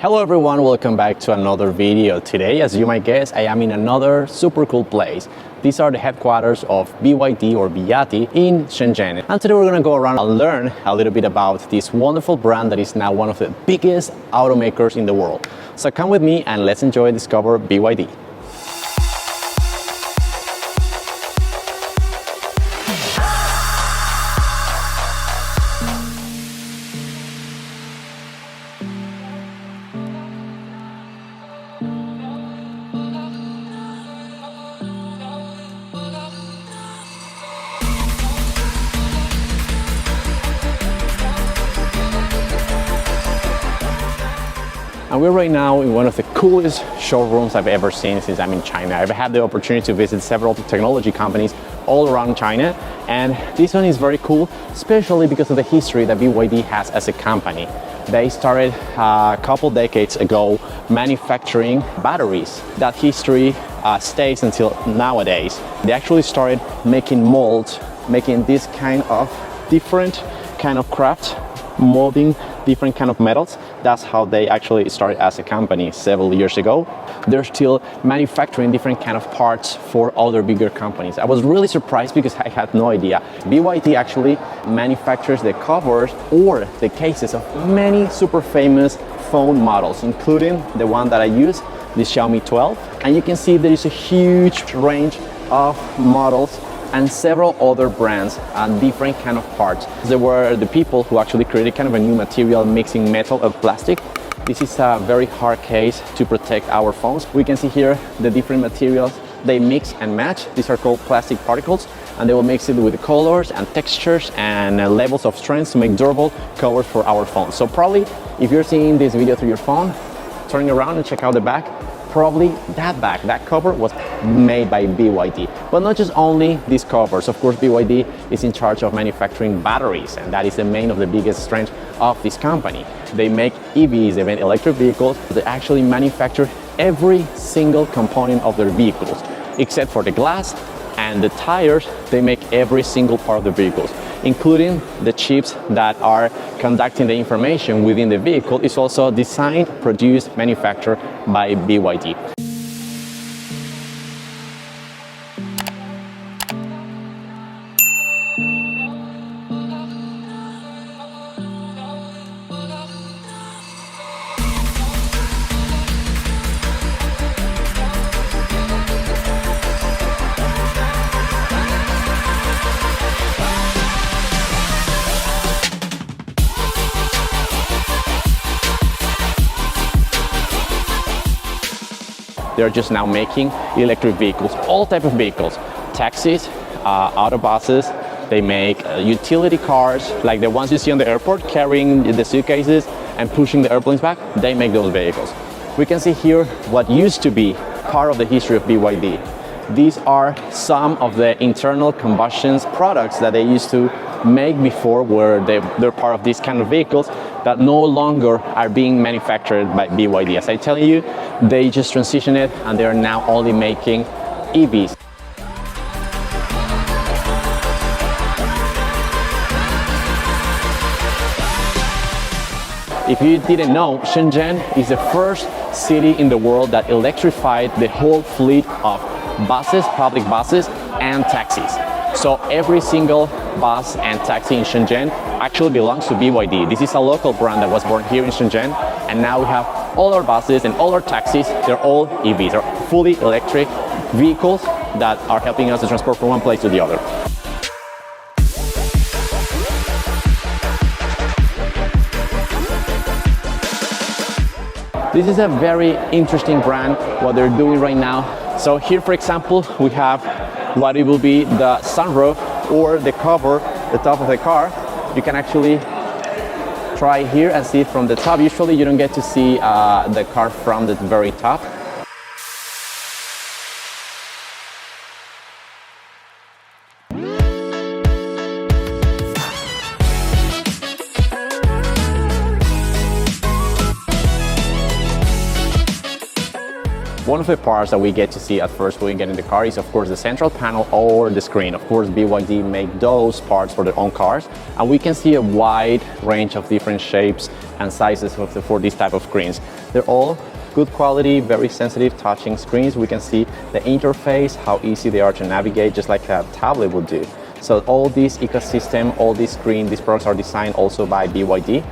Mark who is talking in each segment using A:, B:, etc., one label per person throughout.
A: Hello everyone, welcome back to another video. Today, as you might guess, I am in another super cool place. These are the headquarters of BYD or BYD in Shenzhen. And today we're gonna go around and learn a little bit about this wonderful brand that is now one of the biggest automakers in the world. So come with me and let's enjoy and discover BYD. And we're right now in one of the coolest showrooms I've ever seen since I'm in China. I've had the opportunity to visit several technology companies all around China, and this one is very cool, especially because of the history that BYD has as a company. They started a couple decades ago manufacturing batteries. That history stays until nowadays. They actually started making molds, making this kind of different kind of craft, molding different kind of metals. That's how they actually started as a company several years ago. They're still manufacturing different kind of parts for other bigger companies. I was really surprised because I had no idea. BYD actually manufactures the covers or the cases of many super famous phone models, including the one that I use, the Xiaomi 12. And you can see there is a huge range of models and several other brands and different kind of parts. There were the people who actually created kind of a new material mixing metal and plastic. This is a very hard case to protect our phones. We can see here the different materials they mix and match. These are called plastic particles, and they will mix it with the colors and textures and levels of strength to make durable covers for our phones. So probably if you're seeing this video through your phone, turning around and check out the back, probably that cover was made by BYD. But not just only these covers. Of course, BYD is in charge of manufacturing batteries, and that is the main of the biggest strength of this company. They make EVs, they make electric vehicles. They actually manufacture every single component of their vehicles, except for the glass and the tires. They make every single part of the vehicles, including the chips that are conducting the information within the vehicle. Is also designed, produced, manufactured by BYD. They're just now making electric vehicles, all type of vehicles, taxis, autobuses. They make utility cars, like the ones you see on the airport, carrying the suitcases and pushing the airplanes back. They make those vehicles. We can see here what used to be part of the history of BYD. These are some of the internal combustion products that they used to make before, where they're part of these kind of vehicles that no longer are being manufactured by BYD. As I tell you, they just transitioned it and they are now only making EVs. If you didn't know, Shenzhen is the first city in the world that electrified the whole fleet of buses, public buses, and taxis. So every single bus and taxi in Shenzhen actually belongs to BYD. This is a local brand that was born here in Shenzhen, and now we have all our buses and all our taxis. They're all EVs, they're fully electric vehicles that are helping us to transport from one place to the other. This is a very interesting brand, what they're doing right now. So here, for example, we have what it will be the sunroof or the cover, the top of the car. You can actually try here and see it from the top. Usually you don't get to see the car from the very top. One of the parts that we get to see at first when we get in the car is of course the central panel or the screen. Of course BYD make those parts for their own cars, and we can see a wide range of different shapes and sizes for these type of screens. They're all good quality, very sensitive touching screens. We can see the interface, how easy they are to navigate, just like a tablet would do. So all this ecosystem, all these screens, these products are designed also by BYD.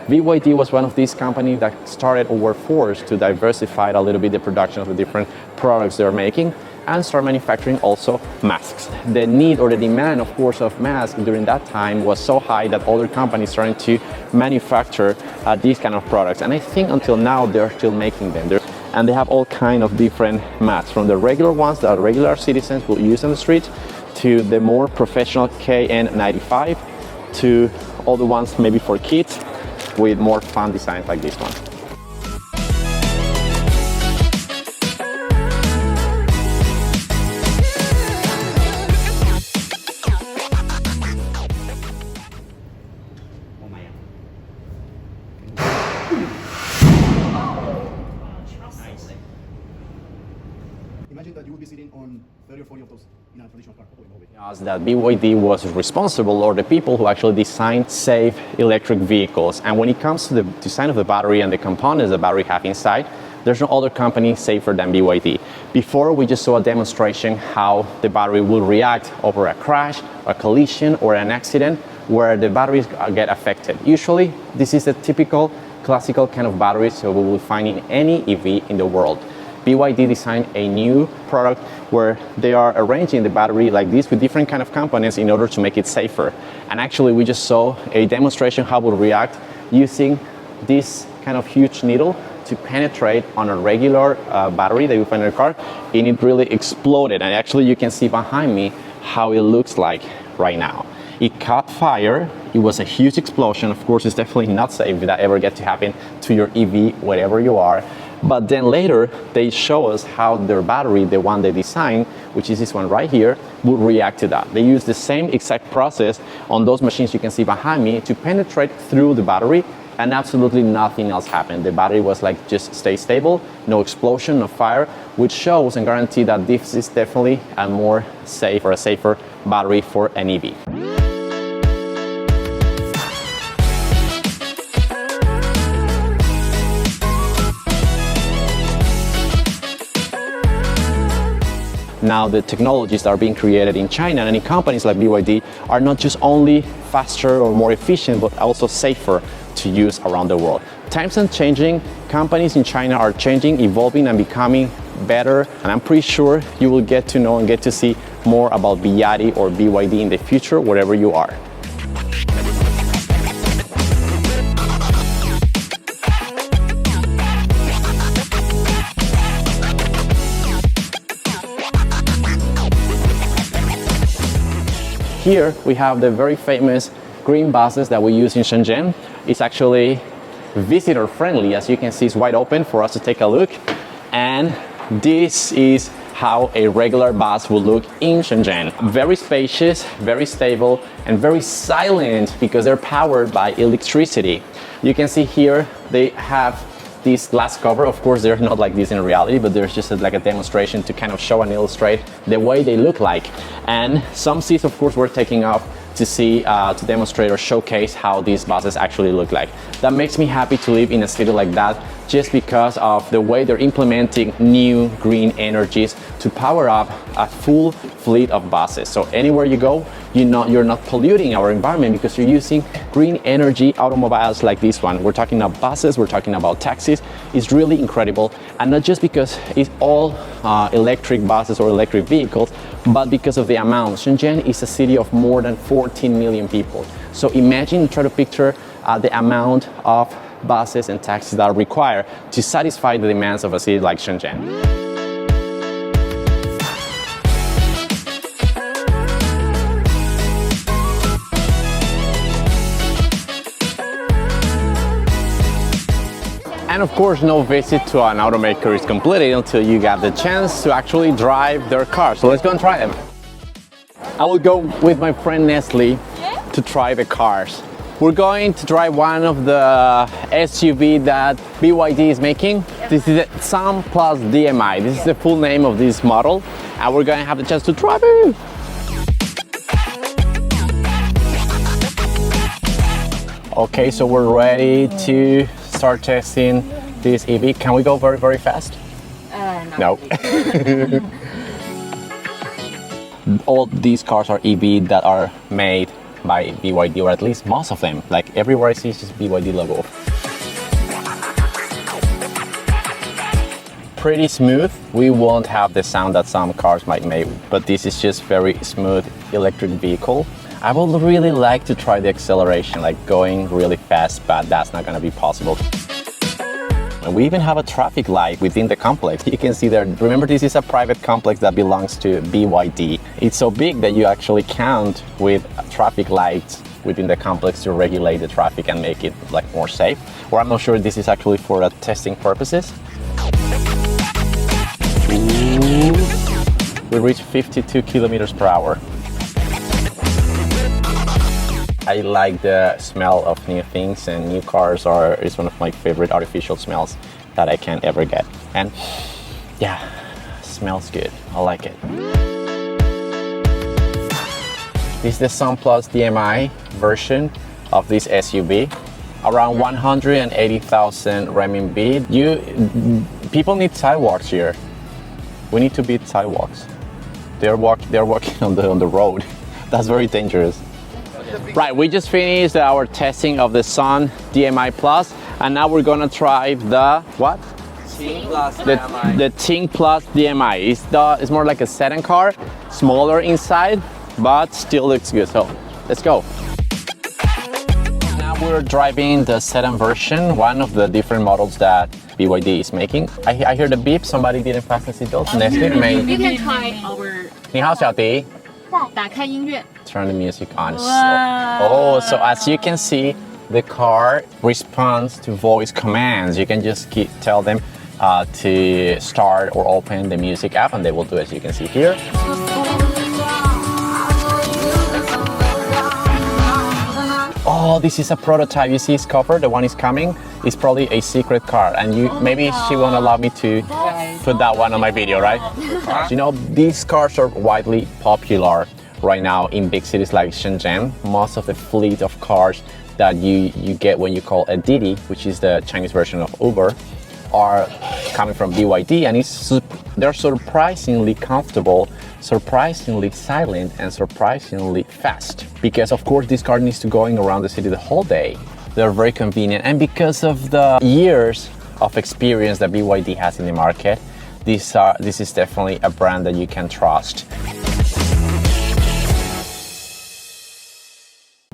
A: BYD was one of these companies that started or were forced to diversify a little bit the production of the different products they're making and start manufacturing also masks. The need or the demand, of course, of masks during that time was so high that other companies started to manufacture these kind of products. And I think until now, they're still making them. And they have all kind of different masks, from the regular ones that regular citizens will use on the street to the more professional KN95 to all the ones maybe for kids with more fun designs like this one.
B: Imagine that you would be sitting on 30 or 40 of those in a traditional car.
A: That BYD was responsible, or the people who actually designed safe electric vehicles. And when it comes to the design of the battery and the components the battery have inside, there's no other company safer than BYD. Before, we just saw a demonstration how the battery will react over a crash, a collision, or an accident where the batteries get affected. Usually, this is a typical classical kind of battery, so we will find in any EV in the world. BYD designed a new product where they are arranging the battery like this with different kind of components in order to make it safer. And actually we just saw a demonstration how it will react using this kind of huge needle to penetrate on a regular battery that you find in a car, and it really exploded. And actually you can see behind me how it looks like right now. It caught fire, it was a huge explosion. Of course, it's definitely not safe if that ever gets to happen to your EV, wherever you are. But then later, they show us how their battery, the one they designed, which is this one right here, will react to that. They use the same exact process on those machines you can see behind me to penetrate through the battery, and absolutely nothing else happened. The battery was like just stay stable, no explosion, no fire, which shows and guarantee that this is definitely a more safe or a safer battery for an EV. Now the technologies that are being created in China and in companies like BYD are not just only faster or more efficient, but also safer to use around the world. Times are changing, companies in China are changing, evolving and becoming better, and I'm pretty sure you will get to know and get to see more about BYD or BYD in the future wherever you are. Here we have the very famous green buses that we use in Shenzhen. It's actually visitor friendly. As you can see, it's wide open for us to take a look. And this is how a regular bus will look in Shenzhen. Very spacious, very stable, and very silent because they're powered by electricity. You can see here they have this glass cover. Of course, they're not like this in reality, but there's just like a demonstration to kind of show and illustrate the way they look like. And some seats, of course, were taken off to see, to demonstrate or showcase how these buses actually look like. That makes me happy to live in a city like that, just because of the way they're implementing new green energies to power up a full fleet of buses. So anywhere you go, you're not polluting our environment because you're using green energy automobiles like this one. We're talking about buses, we're talking about taxis. It's really incredible, and not just because it's all electric buses or electric vehicles, but because of the amount. Shenzhen is a city of more than 14 million people. So imagine, try to picture the amount of buses and taxis that are required to satisfy the demands of a city like Shenzhen. And of course, no visit to an automaker is completed until you get the chance to actually drive their car. So let's go and try them. I will go with my friend Nestle to try the cars. We're going to drive one of the SUV that BYD is making. This is the Sun Plus DMI. This is the full name of this model, and we're going to have the chance to drive it. Okay, so we're ready to start testing this EV. Can we go very, very fast? No. All these cars are EV that are made by BYD, or at least most of them. Like everywhere I see is just BYD logo. Pretty smooth. We won't have the sound that some cars might make, but this is just very smooth electric vehicle. I would really like to try the acceleration, like going really fast, but that's not gonna be possible. And we even have a traffic light within the complex. You can see there, remember this is a private complex that belongs to BYD. It's so big that you actually count with traffic lights within the complex to regulate the traffic and make it like more safe. Or I'm not sure this is actually for testing purposes. We reached 52 kilometers per hour. I like the smell of new things, and new cars is one of my favorite artificial smells that I can ever get. And yeah, smells good. I like it. This is the Sun Plus DMI version of this SUV. Around 180,000 renminbi. People need sidewalks here. We need to beat sidewalks. They're walking on the road. That's very dangerous. Right, we just finished our testing of the Sun DMI Plus, and now we're gonna try the what? The Ting Plus DMI. It's more like a sedan car, smaller inside, but still looks good. So let's go. Now we're driving the sedan version, one of the different models that BYD is making. I hear the beep. Somebody didn't fasten seatbelts. Nestle made.
C: You can try our
A: 你好，小迪。
C: 打开音乐.
A: Turn the music on.
C: Wow.
A: So as you can see, the car responds to voice commands. You can just tell them to start or open the music app, and they will do as you can see here. Oh, this is a prototype. You see its cover, the one is coming. It's probably a secret car, and maybe she won't allow me to put that one on my video, right? You know, these cars are widely popular right now in big cities like Shenzhen. Most of the fleet of cars that you get when you call a Didi, which is the Chinese version of Uber, are coming from BYD, and they're surprisingly comfortable, surprisingly silent, and surprisingly fast. Because of course this car needs to going around the city the whole day. They're very convenient, and because of the years of experience that BYD has in the market, this is definitely a brand that you can trust.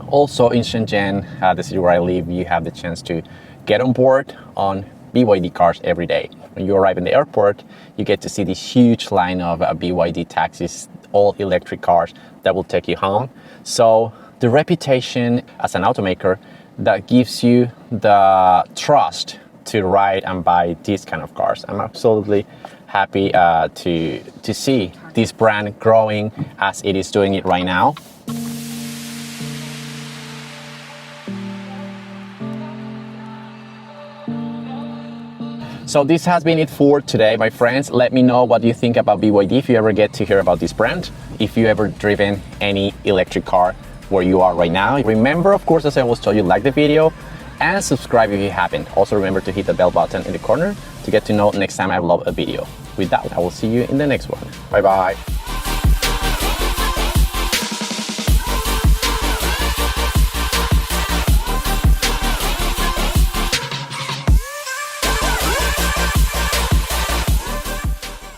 A: Also in Shenzhen, the city where I live, you have the chance to get on board on BYD cars every day. When you arrive in the airport, you get to see this huge line of BYD taxis, all electric cars that will take you home. So the reputation as an automaker that gives you the trust to ride and buy these kind of cars. I'm absolutely happy to see this brand growing as it is doing it right now. So this has been it for today, my friends. Let me know what you think about BYD if you ever get to hear about this brand, if you ever driven any electric car where you are right now. Remember, of course, as I always tell you, like the video and subscribe if you haven't. Also remember to hit the bell button in the corner to get to know next time I upload a video. With that, I will see you in the next one. Bye bye.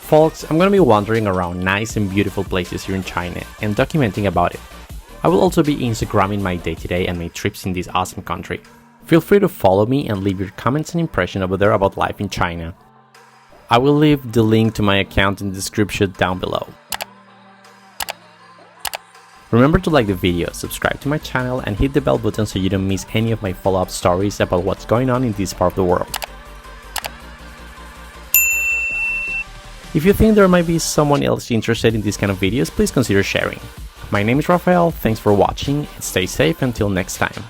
A: Folks, I'm gonna be wandering around nice and beautiful places here in China and documenting about it. I will also be Instagramming my day-to-day and my trips in this awesome country. Feel free to follow me and leave your comments and impression over there about life in China. I will leave the link to my account in the description down below. Remember to like the video, subscribe to my channel and hit the bell button so you don't miss any of my follow-up stories about what's going on in this part of the world. If you think there might be someone else interested in these kind of videos, please consider sharing. My name is Rafael, thanks for watching, and stay safe until next time.